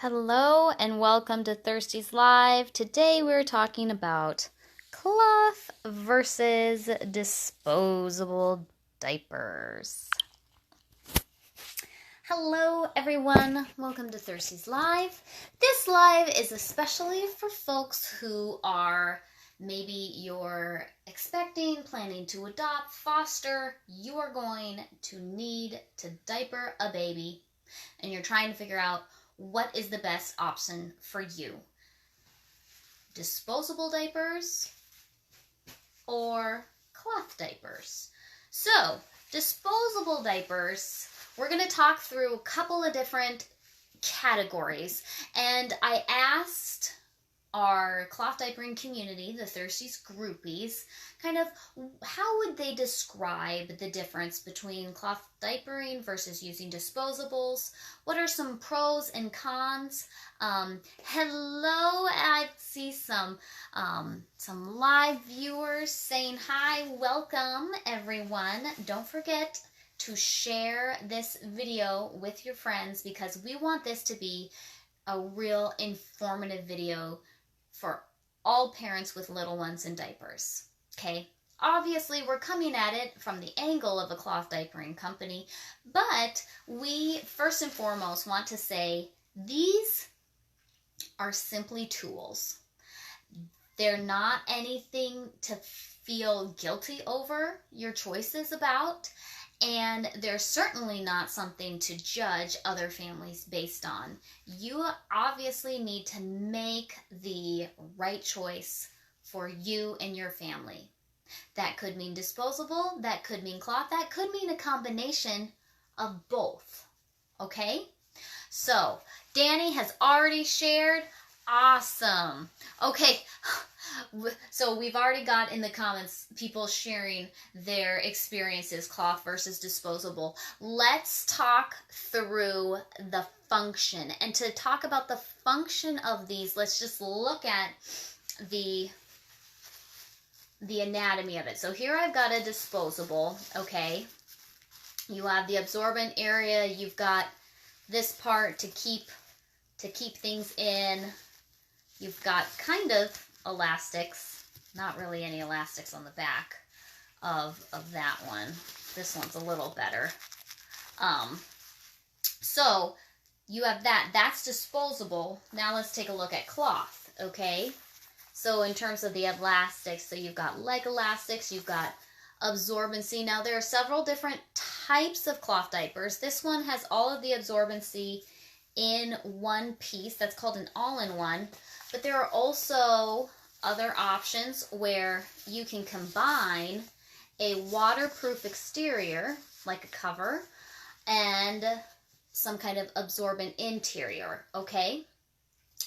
Hello and welcome to Thirsty's Live. Today we're talking about cloth versus disposable diapers. Hello everyone, welcome to Thirsty's Live. This live is especially for folks who are maybe you're expecting, planning to adopt, foster, you are going to need to diaper a baby and you're trying to figure out what is the best option for you? Disposable diapers or cloth diapers? So, disposable diapers, we're going to talk through a couple of different categories. And I asked our cloth diapering community, the Thirsties groupies, kind of how would they describe the difference between cloth diapering versus using disposables? What are some pros and cons? Hello, I see some live viewers saying hi. Welcome, everyone. Don't forget to share this video with your friends because we want this to be a real informative video for all parents with little ones in diapers, okay? Obviously, we're coming at it from the angle of a cloth diapering company, but we first and foremost want to say these are simply tools. They're not anything to feel guilty over your choices about, and they're certainly not something to judge other families based on. You obviously need to make the right choice for you and your family. That could mean disposable, that could mean cloth, that could mean a combination of both. Okay? So, Danny has already shared. Awesome. Okay, so we've already got in the comments people sharing their experiences, cloth versus disposable. Let's talk through the function. And to talk about the function of these, let's just look at the anatomy of it. So here I've got a disposable, okay? You have the absorbent area, you've got this part to keep things in. You've got kind of elastics, not really any elastics on the back of that one. This one's a little better. So you have that's disposable. Now let's take a look at cloth, okay? So in terms of the elastics, so you've got leg elastics, you've got absorbency. Now there are several different types of cloth diapers. This one has all of the absorbency in one piece. That's called an all-in-one. But there are also other options where you can combine a waterproof exterior, like a cover, and some kind of absorbent interior, okay?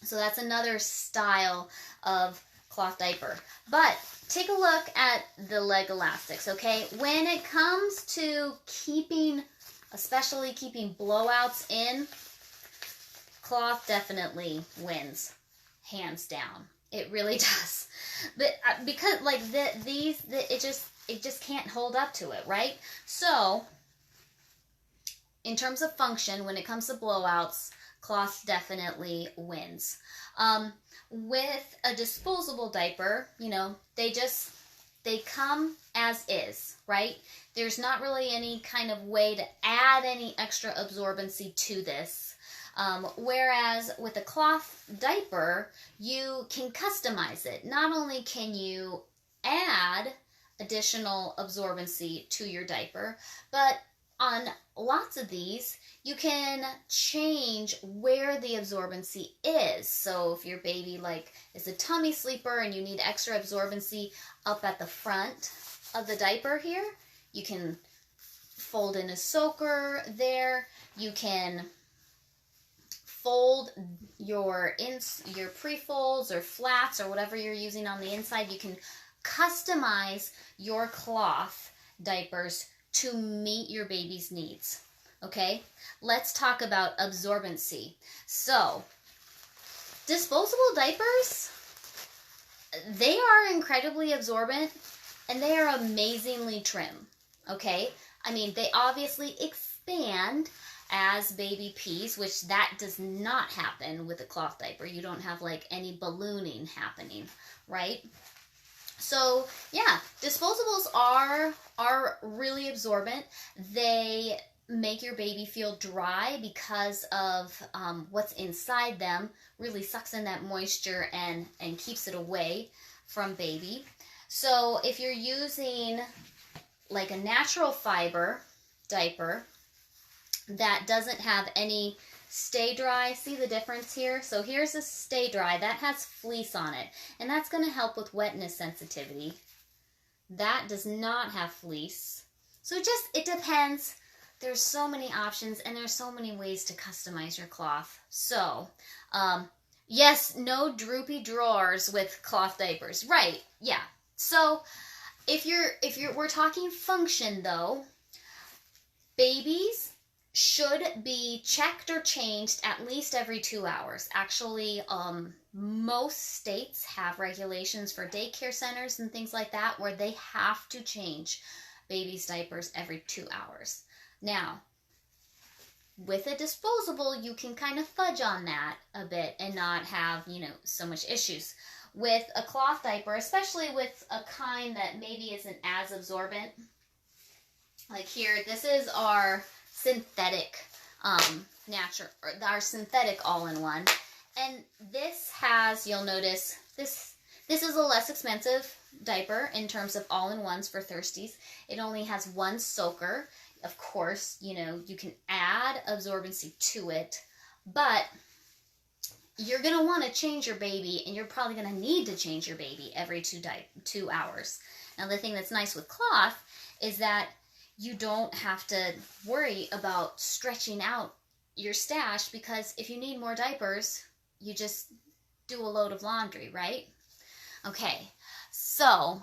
So that's another style of cloth diaper. But take a look at the leg elastics, okay? When it comes to especially keeping blowouts in, cloth definitely wins. Hands down, it really does. But because like it just can't hold up to it, right? So in terms of function, when it comes to blowouts, cloth definitely wins. With a disposable diaper, you know, they come as is, right? There's not really any kind of way to add any extra absorbency to this. Whereas with a cloth diaper, you can customize it. Not only can you add additional absorbency to your diaper, but on lots of these, you can change where the absorbency is. So if your baby is a tummy sleeper and you need extra absorbency up at the front of the diaper here, you can fold in a soaker there. You can fold your pre-folds or flats or whatever you're using on the inside. You can customize your cloth diapers to meet your baby's needs. Okay, let's talk about absorbency. So, disposable diapers, they are incredibly absorbent and they are amazingly trim. Okay, I mean, they obviously expand as baby pees, which that does not happen with a cloth diaper. You don't have like any ballooning happening, right? So yeah, disposables are really absorbent. They make your baby feel dry because of what's inside them. Really sucks in that moisture and keeps it away from baby. So if you're using like a natural fiber diaper that doesn't have any stay dry, see the difference here? So here's a stay dry that has fleece on it, and that's going to help with wetness sensitivity. That does not have fleece. So it depends. There's so many options, and there's so many ways to customize your cloth. So yes, no droopy drawers with cloth diapers, right? Yeah. So if we're talking function though, babies should be checked or changed at least every 2 hours. Actually, most states have regulations for daycare centers and things like that where they have to change babies' diapers every 2 hours. Now, with a disposable, you can kind of fudge on that a bit and not have, so much issues. With a cloth diaper, especially with a kind that maybe isn't as absorbent, like here, this is our synthetic our synthetic all-in-one, and this has, you'll notice, this is a less expensive diaper in terms of all-in-ones for thirsties. It only has one soaker. Of course, you can add absorbency to it, but you're going to want to change your baby, and you're probably going to need to change your baby every 2 hours. Now, the thing that's nice with cloth is that you don't have to worry about stretching out your stash, because if you need more diapers, you just do a load of laundry, right? Okay, so,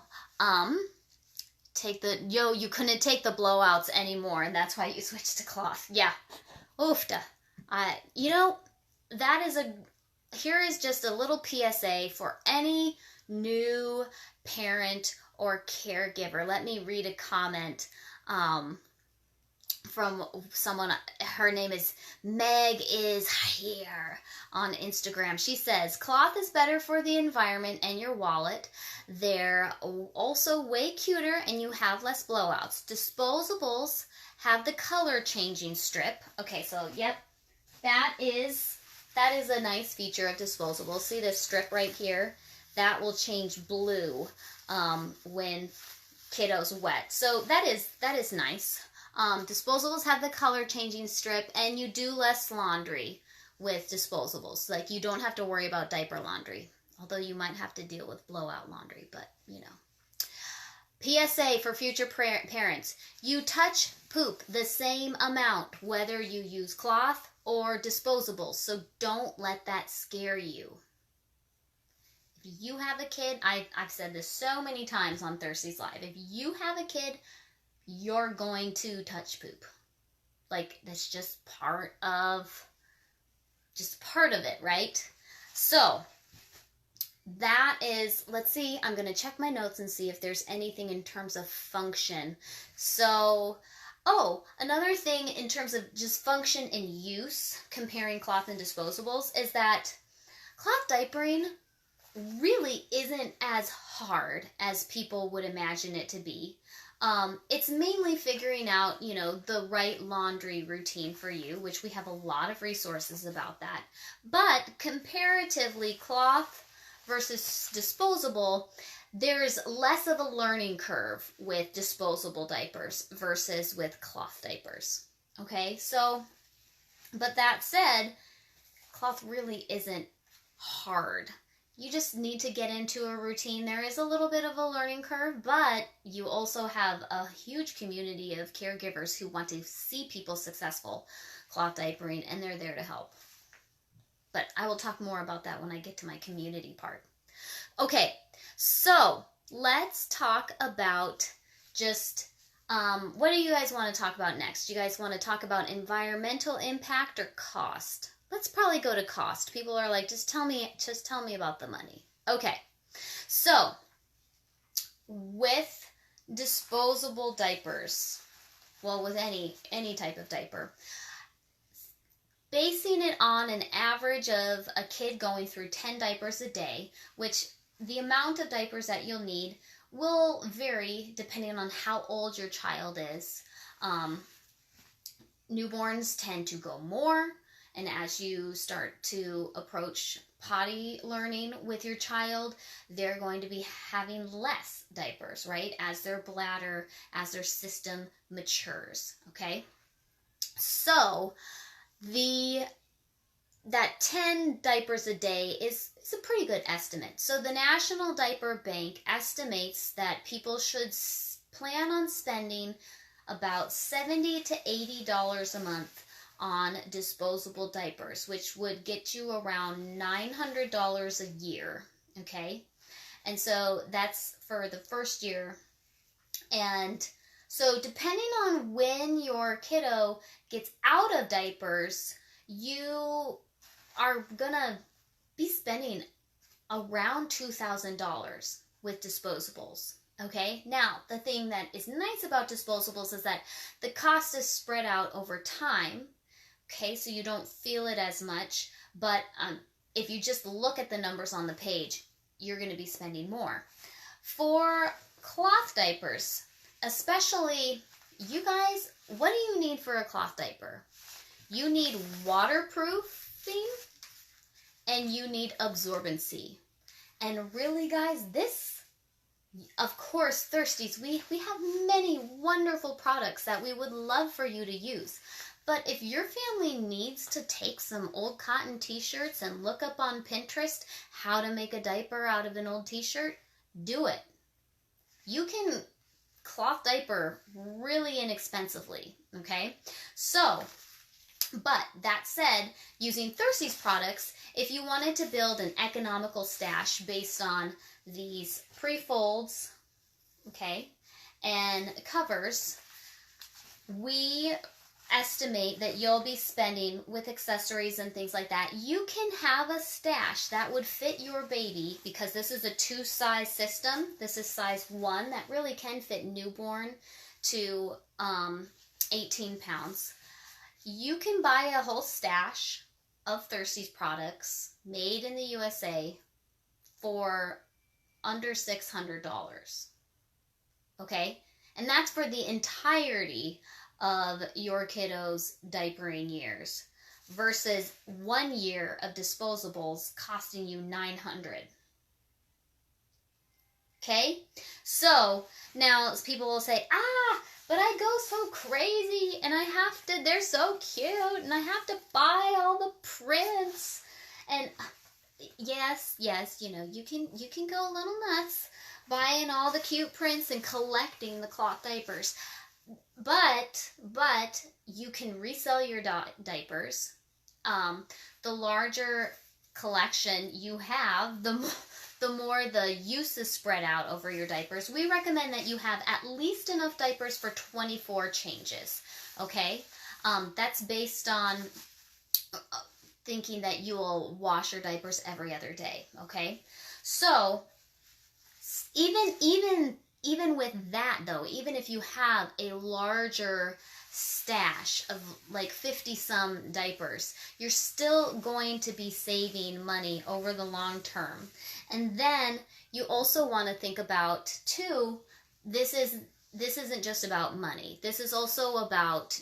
you couldn't take the blowouts anymore, and that's why you switched to cloth. Yeah, oofta. Here is just a little PSA for any new parent or caregiver. Let me read a comment from someone. Her name is Meg is here on Instagram. She says, cloth is better for the environment and your wallet. They're also way cuter and you have less blowouts. Disposables have the color changing strip. Okay, so yep, that is a nice feature of disposables. See this strip right here? That will change blue when kiddo's wet. So that is nice. Disposables have the color changing strip, and you do less laundry with disposables. Like, you don't have to worry about diaper laundry, although you might have to deal with blowout laundry, but PSA for future parents: you touch poop the same amount whether you use cloth or disposables, so don't let that scare you. If you have a kid, I've said this so many times on Thirsties Live, if you have a kid, you're going to touch poop. Like, that's just part of it, right? So that is, let's see, I'm going to check my notes and see if there's anything in terms of function. So, another thing in terms of just function and use, comparing cloth and disposables, is that cloth diapering really isn't as hard as people would imagine it to be. It's mainly figuring out, the right laundry routine for you, which we have a lot of resources about that. But comparatively, cloth versus disposable, there's less of a learning curve with disposable diapers versus with cloth diapers. Okay, so, but that said, cloth really isn't hard. You just need to get into a routine. There is a little bit of a learning curve, but you also have a huge community of caregivers who want to see people successful cloth diapering, and they're there to help. But I will talk more about that when I get to my community part. Okay, so let's talk about just, what do you guys want to talk about next? Do you guys want to talk about environmental impact or cost? Let's probably go to cost. People are like, just tell me about the money. Okay, so with disposable diapers, well, with any type of diaper, basing it on an average of a kid going through 10 diapers a day, which the amount of diapers that you'll need will vary depending on how old your child is. Newborns tend to go more, and as you start to approach potty learning with your child, they're going to be having less diapers, right? As their bladder, as their system matures, okay? So that 10 diapers a day is a pretty good estimate. So the National Diaper Bank estimates that people should plan on spending about $70 to $80 a month on disposable diapers, which would get you around $900 a year, okay? And so that's for the first year. And so depending on when your kiddo gets out of diapers, you are gonna be spending around $2,000 with disposables. Okay, now the thing that is nice about disposables is that the cost is spread out over time. Okay, so you don't feel it as much, but if you just look at the numbers on the page, you're going to be spending more. For cloth diapers, especially, you guys, what do you need for a cloth diaper? You need waterproofing and you need absorbency. And really, guys, of course, Thirsties, we have many wonderful products that we would love for you to use. But if your family needs to take some old cotton t-shirts and look up on Pinterest how to make a diaper out of an old t-shirt, do it. You can cloth diaper really inexpensively, okay? So, but that said, using Thirsties products, if you wanted to build an economical stash based on these pre-folds, okay, and covers, we estimate that you'll be spending with accessories and things like that. You can have a stash that would fit your baby, because this is a 2-size system. This is size 1 that really can fit newborn to 18 pounds. You can buy a whole stash of Thirsties products made in the USA for under $600. Okay? And that's for the entirety of your kiddo's diapering years versus 1 year of disposables costing you $900. Okay? So, now people will say, but I go so crazy and they're so cute and I have to buy all the prints. And yes, you can go a little nuts buying all the cute prints and collecting the cloth diapers. But you can resell your diapers. The larger collection you have, the more the use is spread out over your diapers. We recommend that you have at least enough diapers for 24 changes, okay? That's based on thinking that you will wash your diapers every other day, okay? So, even with that though, even if you have a larger stash of like 50 some diapers, you're still going to be saving money over the long term. And then you also want to think about too, this isn't just about money. This is also about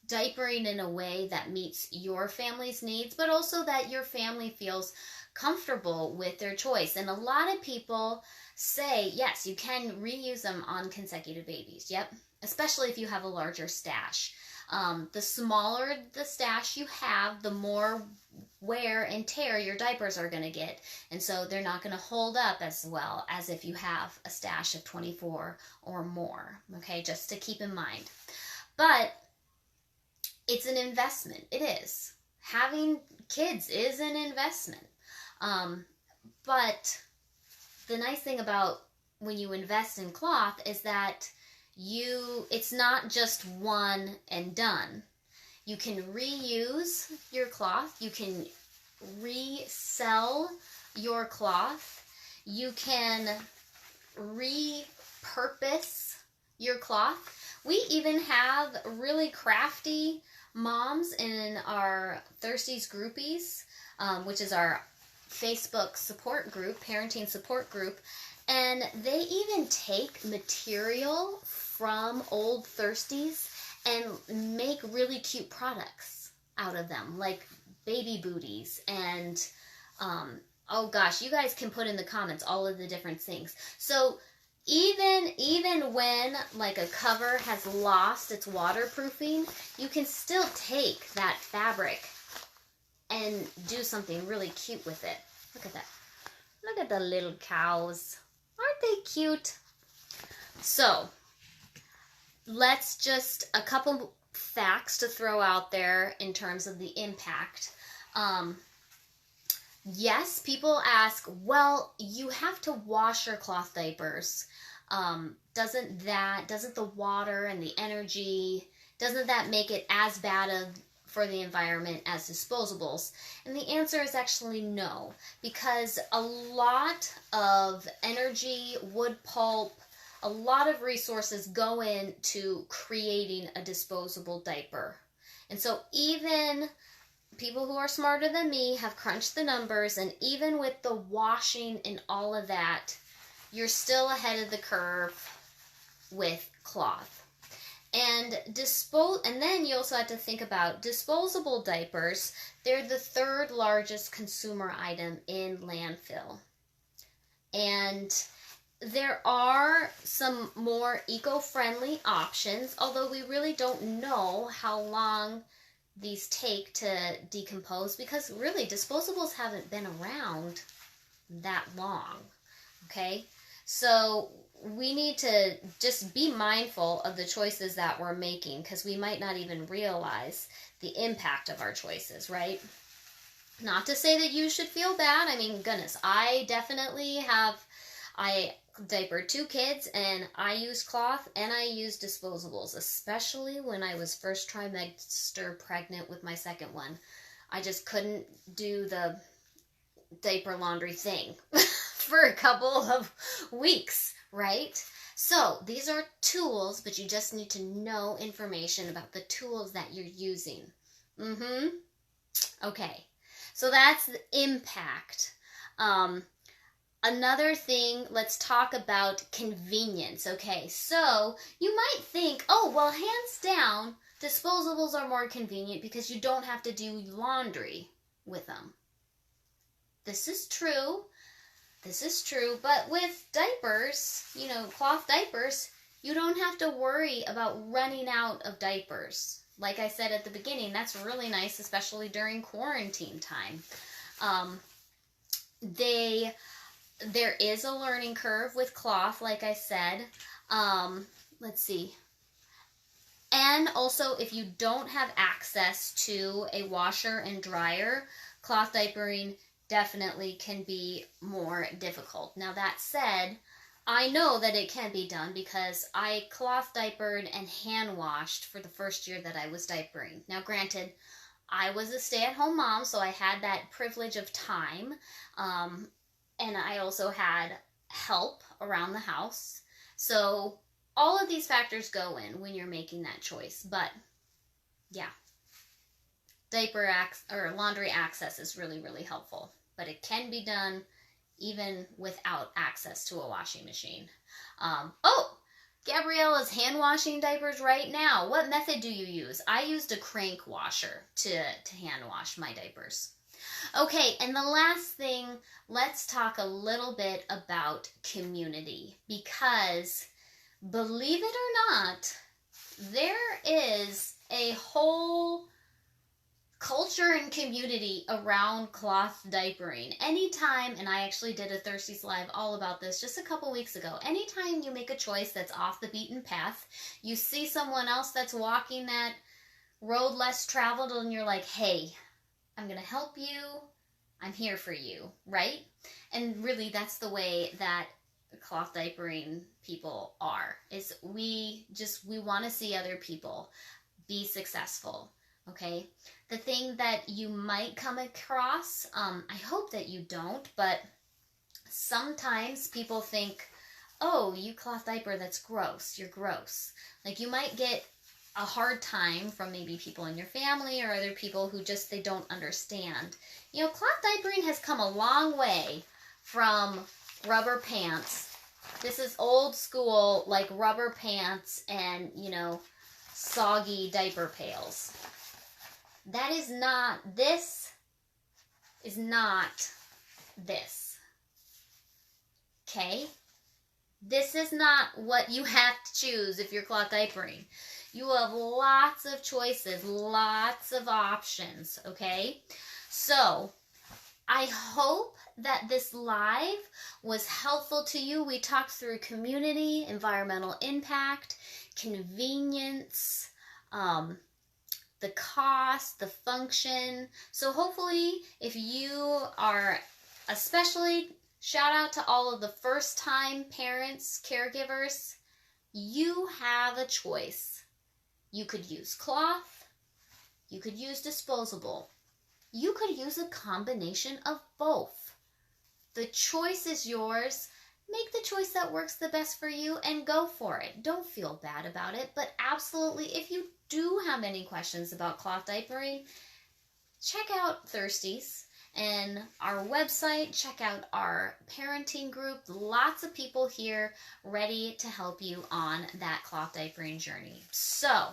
diapering in a way that meets your family's needs, but also that your family feels comfortable with their choice. And a lot of people say, yes, you can reuse them on consecutive babies. Yep. Especially if you have a larger stash. The smaller the stash you have, the more wear and tear your diapers are going to get. And so they're not going to hold up as well as if you have a stash of 24 or more. Okay, just to keep in mind. But it's an investment. It is. Having kids is an investment. But the nice thing about when you invest in cloth is that it's not just one and done. You can reuse your cloth. You can resell your cloth. You can repurpose your cloth. We even have really crafty moms in our Thirsties Groupies, which is our Facebook support group, parenting support group, and they even take material from old Thirsties and make really cute products out of them, like baby booties and oh gosh, you guys can put in the comments all of the different things. So even when like a cover has lost its waterproofing, you can still take that fabric and do something really cute with it. Look at that. Look at the little cows. Aren't they cute? So, let's just, a couple facts to throw out there in terms of the impact. Yes, people ask, well, you have to wash your cloth diapers. Doesn't the water and the energy, doesn't that make it as bad for the environment as disposables? And the answer is actually no, because a lot of energy, wood pulp, a lot of resources go into creating a disposable diaper. And so even people who are smarter than me have crunched the numbers, and even with the washing and all of that, you're still ahead of the curve with cloth. And then you also have to think about disposable diapers. They're the third largest consumer item in landfill. And there are some more eco-friendly options, although we really don't know how long these take to decompose, because really disposables haven't been around that long. Okay? So we need to just be mindful of the choices that we're making, because we might not even realize the impact of our choices, right? Not to say that you should feel bad. I mean, goodness, I diapered 2 kids, and I used cloth and I used disposables, especially when I was first trimester pregnant with my second one. I just couldn't do the diaper laundry thing for a couple of weeks, right? So these are tools, but you just need to know information about the tools that you're using. Okay, so that's the impact. Another thing, let's talk about convenience. Okay, so you might think, oh, well, hands down, disposables are more convenient because you don't have to do laundry with them. This is true. This is true, but with diapers, cloth diapers, you don't have to worry about running out of diapers. Like I said at the beginning, that's really nice, especially during quarantine time. There is a learning curve with cloth, like I said. Let's see. And also, if you don't have access to a washer and dryer, cloth diapering definitely can be more difficult. Now that said, I know that it can be done because I cloth diapered and hand washed for the first year that I was diapering. Now granted, I was a stay-at-home mom, so I had that privilege of time, and I also had help around the house. So all of these factors go in when you're making that choice. But yeah, laundry access is really, really helpful. But it can be done even without access to a washing machine. Gabriella's hand washing diapers right now. What method do you use? I used a crank washer to hand wash my diapers. Okay, and the last thing, let's talk a little bit about community, because believe it or not, there is a whole culture and community around cloth diapering. Anytime, and I actually did a Thirsties Live all about this just a couple weeks ago, anytime you make a choice that's off the beaten path, you see someone else that's walking that road less traveled, and you're like, hey, I'm going to help you. I'm here for you, right? And really, that's the way that cloth diapering people are. We want to see other people be successful, okay? The thing that you might come across, I hope that you don't, but sometimes people think, oh, you cloth diaper, that's gross. You're gross. Like, you might get a hard time from maybe people in your family or other people who just, they don't understand. You know, cloth diapering has come a long way from rubber pants. This is old school, like rubber pants and, you know, soggy diaper pails. That is not, this is not this. Okay? This is not what you have to choose if you're cloth diapering. You have lots of choices, lots of options, okay? So, I hope that this live was helpful to you. We talked through community, environmental impact, convenience, the cost, the function. So hopefully, if you are, especially shout out to all of the first-time parents, caregivers, you have a choice. You could use cloth, you could use disposable, you could use a combination of both. The choice is yours. Make the choice that works the best for you and go for it. Don't feel bad about it, but absolutely, if you do have any questions about cloth diapering, check out Thirsties and our website. Check out our parenting group. Lots of people here ready to help you on that cloth diapering journey. So,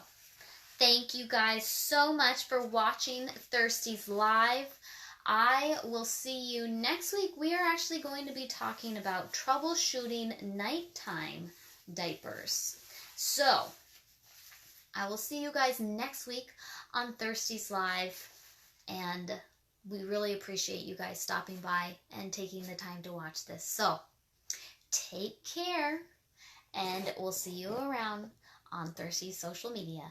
thank you guys so much for watching Thirsties Live. I will see you next week. We are actually going to be talking about troubleshooting nighttime diapers. So, I will see you guys next week on Thirsties Live, and we really appreciate you guys stopping by and taking the time to watch this. So, take care, and we'll see you around on Thirsties social media.